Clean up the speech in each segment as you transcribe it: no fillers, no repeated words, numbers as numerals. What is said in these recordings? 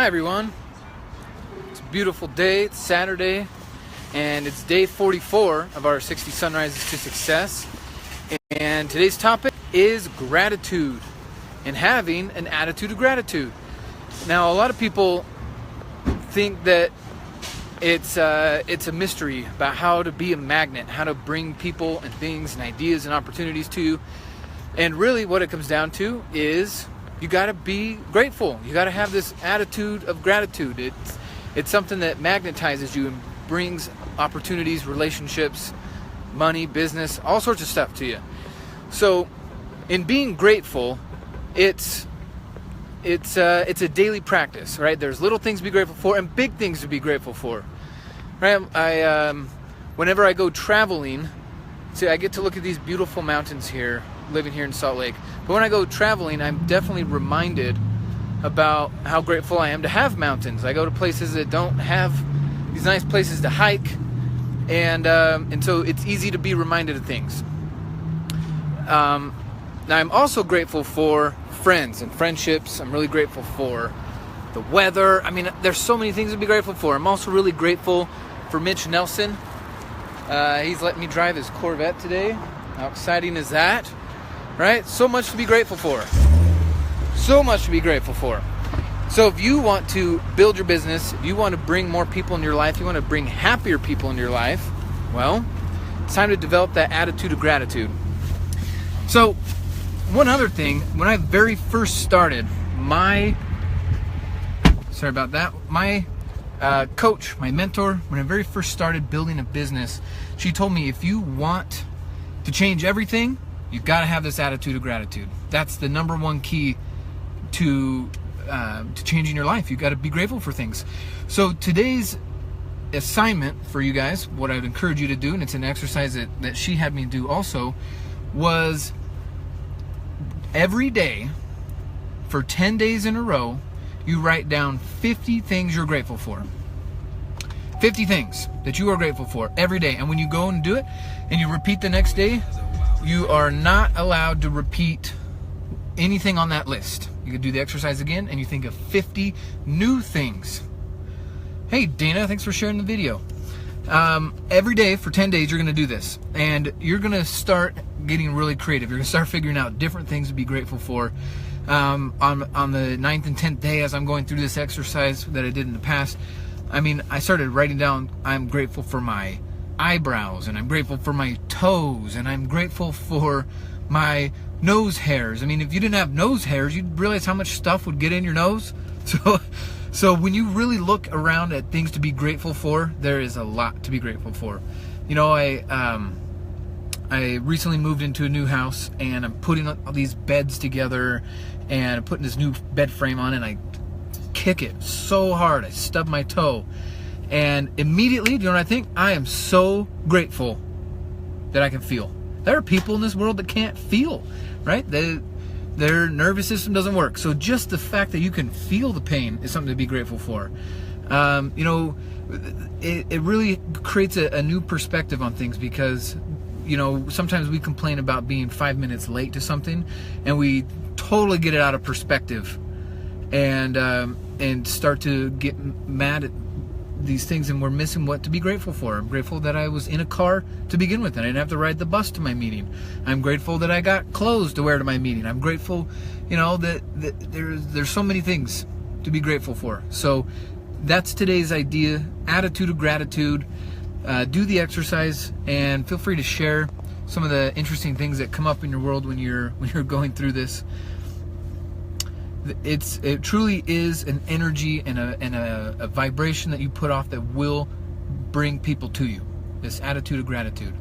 Hi everyone, it's a beautiful day, it's Saturday, and it's day 44 of our 60 Sunrises to Success. And today's topic is gratitude and having an attitude of gratitude. Now, a lot of people think that it's a mystery about how to be a magnet, how to bring people and things and ideas and opportunities to you. And really what it comes down to is you got to be grateful. You got to have this attitude of gratitude. It's something that magnetizes you and brings opportunities, relationships, money, business, all sorts of stuff to you. So in being grateful, it's a daily practice, right? There's little things to be grateful for and big things to be grateful for, right? Whenever I go traveling, see, I get to look at these beautiful mountains here, living here in Salt Lake. But when I go traveling, I'm definitely reminded about how grateful I am to have mountains. I go to places that don't have these nice places to hike, and so it's easy to be reminded of things. Now, I'm also grateful for friends and friendships. I'm really grateful for the weather. I mean, there's so many things to be grateful for. I'm also really grateful for Mitch Nelson. He's letting me drive his Corvette today. How exciting is that? Right? So much to be grateful for. So much to be grateful for. So if you want to build your business, if you want to bring more people in your life, you want to bring happier people in your life, well, it's time to develop that attitude of gratitude. So one other thing, when I very first started, my coach, my mentor, when I very first started building a business, she told me, if you want to change everything, you've got to have this attitude of gratitude. That's the number one key to changing your life. You've got to be grateful for things. So today's assignment for you guys, what I would encourage you to do, and it's an exercise that she had me do also, was every day for 10 days in a row, you write down 50 things you're grateful for. 50 things that you are grateful for every day. And when you go and do it and you repeat the next day, you are not allowed to repeat anything on that list. You can do the exercise again and you think of 50 new things. Hey Dana, thanks for sharing the video. Every day for 10 days you're going to do this, and you're going to start getting really creative. You're going to start figuring out different things to be grateful for. On the 9th and 10th day, as I'm going through this exercise that I did in the past, I started writing down, I'm grateful for my eyebrows, and I'm grateful for my toes, and I'm grateful for my nose hairs. If you didn't have nose hairs, you'd realize how much stuff would get in your nose. So when you really look around at things to be grateful for, there is a lot to be grateful for. I recently moved into a new house, and I'm putting all these beds together, and I'm putting this new bed frame on, and I kick it so hard, I stub my toe. And immediately, do you know what I think? I am so grateful that I can feel. There are people in this world that can't feel, right? Their nervous system doesn't work. So just the fact that you can feel the pain is something to be grateful for. It really creates a new perspective on things, because sometimes we complain about being 5 minutes late to something, and we totally get it out of perspective and start to get mad at these things, and we're missing what to be grateful for. I'm grateful that I was in a car to begin with and I didn't have to ride the bus to my meeting. I'm grateful that I got clothes to wear to my meeting. I'm grateful, that there's so many things to be grateful for. So that's today's idea, attitude of gratitude. Do the exercise, and feel free to share some of the interesting things that come up in your world when you're going through this. It truly is an energy and a vibration that you put off that will bring people to you. This attitude of gratitude.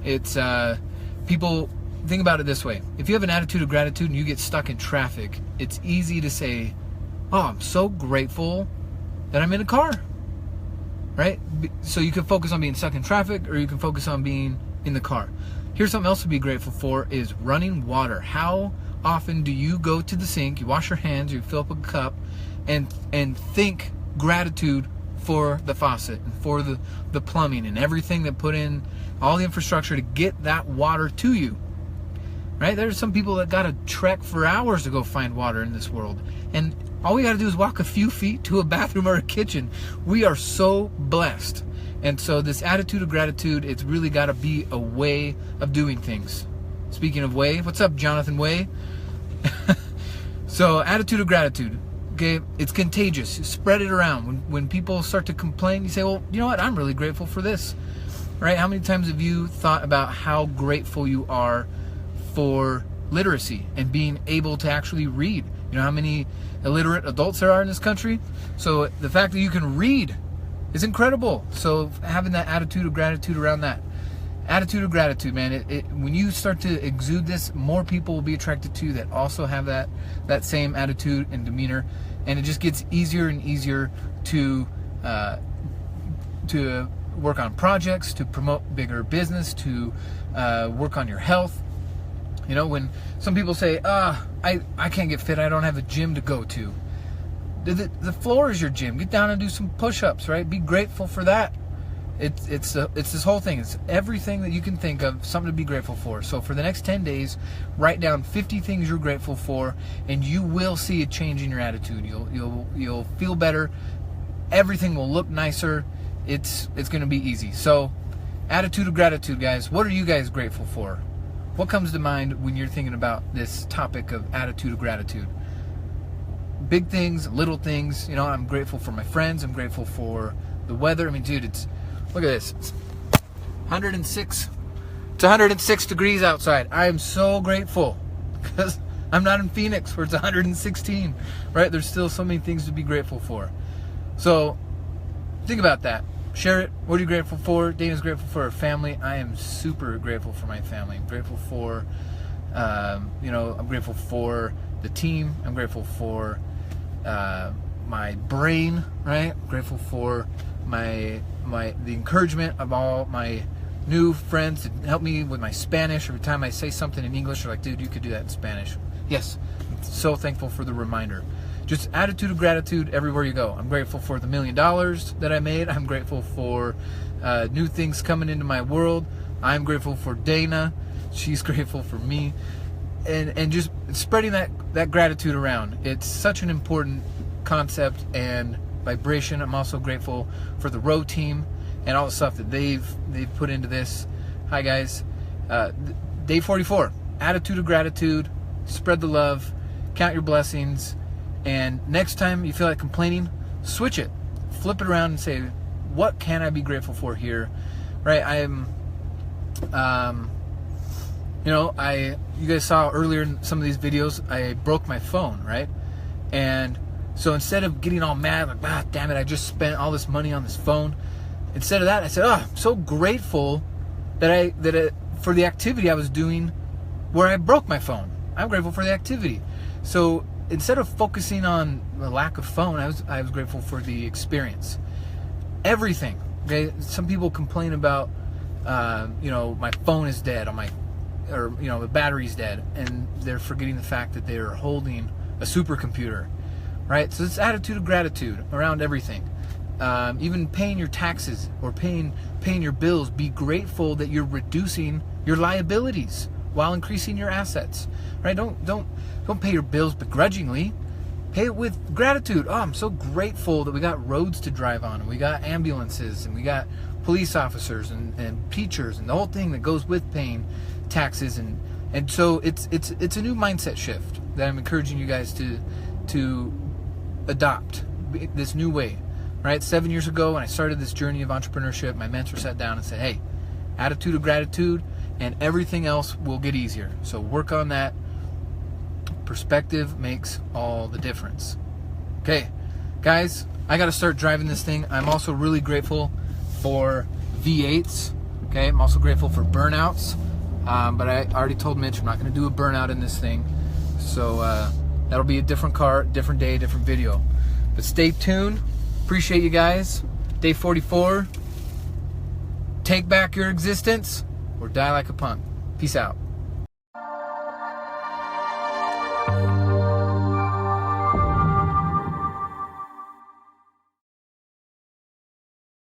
It's people think about it this way. If you have an attitude of gratitude and you get stuck in traffic, it's easy to say, "Oh, I'm so grateful that I'm in a car." Right? So you can focus on being stuck in traffic, or you can focus on being in the car. Here's something else to be grateful for, is running water. How often do you go to the sink, you wash your hands, you fill up a cup, and think gratitude for the faucet and for the plumbing and everything that put in, all the infrastructure to get that water to you? right? There's some people that got to trek for hours to go find water in this world. And all we got to do is walk a few feet to a bathroom or a kitchen. We are so blessed. And so this attitude of gratitude, it's really got to be a way of doing things. Speaking of way, what's up, Jonathan Way? So attitude of gratitude, okay, it's contagious. You spread it around. When people start to complain, you say, well, you know what, I'm really grateful for this, right? How many times have you thought about how grateful you are for literacy and being able to actually read? You know how many illiterate adults there are in this country? So the fact that you can read is incredible. So having that attitude of gratitude around that. Attitude of gratitude, man. When you start to exude this, more people will be attracted to you that also have that same attitude and demeanor, and it just gets easier and easier to work on projects, to promote bigger business, to work on your health. You know, when some people say, I can't get fit, I don't have a gym to go to. The floor is your gym. Get down and do some push-ups, right? Be grateful for that. It's this whole thing. It's everything that you can think of, something to be grateful for. So for the next 10 days, write down 50 things you're grateful for, and you will see a change in your attitude. You'll feel better. Everything will look nicer. It's going to be easy. So attitude of gratitude, guys. What are you guys grateful for? What comes to mind when you're thinking about this topic of attitude of gratitude? Big things, little things. You know, I'm grateful for my friends. I'm grateful for the weather. I mean, dude, look at this. It's 106. It's 106 degrees outside. I am so grateful because I'm not in Phoenix where it's 116, right? There's still so many things to be grateful for. So think about that. Share it. What are you grateful for? Dana's grateful for her family. I am super grateful for my family. I'm grateful for, I'm grateful for the team. I'm grateful for my brain, right? I'm grateful for the encouragement of all my new friends to help me with my Spanish. Every time I say something in English, they're like, dude, you could do that in Spanish. Yes, I'm so thankful for the reminder. Just attitude of gratitude everywhere you go. I'm grateful for the $1 million that I made. I'm grateful for new things coming into my world. I'm grateful for Dana. She's grateful for me. And just spreading that gratitude around. It's such an important concept and vibration. I'm also grateful for the row team and all the stuff that they've put into this. Hi guys. Day 44. Attitude of gratitude. Spread the love. Count your blessings. And next time you feel like complaining, switch it. Flip it around and say, what can I be grateful for here? Right? You guys saw earlier in some of these videos, I broke my phone, right? And so instead of getting all mad, like, damn it, I just spent all this money on this phone. Instead of that, I said, I'm so grateful for the activity I was doing where I broke my phone. I'm grateful for the activity. So instead of focusing on the lack of phone, I was grateful for the experience. Everything. Okay. Some people complain about, my phone is dead the battery's dead, and they're forgetting the fact that they're holding a supercomputer, right? So it's attitude of gratitude around everything. Even paying your taxes or paying your bills. Be grateful that you're reducing your liabilities while increasing your assets, right? Don't pay your bills begrudgingly. Pay it with gratitude. I'm so grateful that we got roads to drive on, and we got ambulances, and we got police officers and teachers, and the whole thing that goes with paying taxes, and so it's a new mindset shift that I'm encouraging you guys to adopt this new way, right? 7 years ago when I started this journey of entrepreneurship, my mentor sat down and said, hey, attitude of gratitude and everything else will get easier. So work on that. Perspective makes all the difference. Okay, guys, I got to start driving this thing. I'm also really grateful for V8s. Okay, I'm also grateful for burnouts. But I already told Mitch I'm not going to do a burnout in this thing. So that'll be a different car, different day, different video. But stay tuned. Appreciate you guys. Day 44. Take back your existence or die like a punk. Peace out.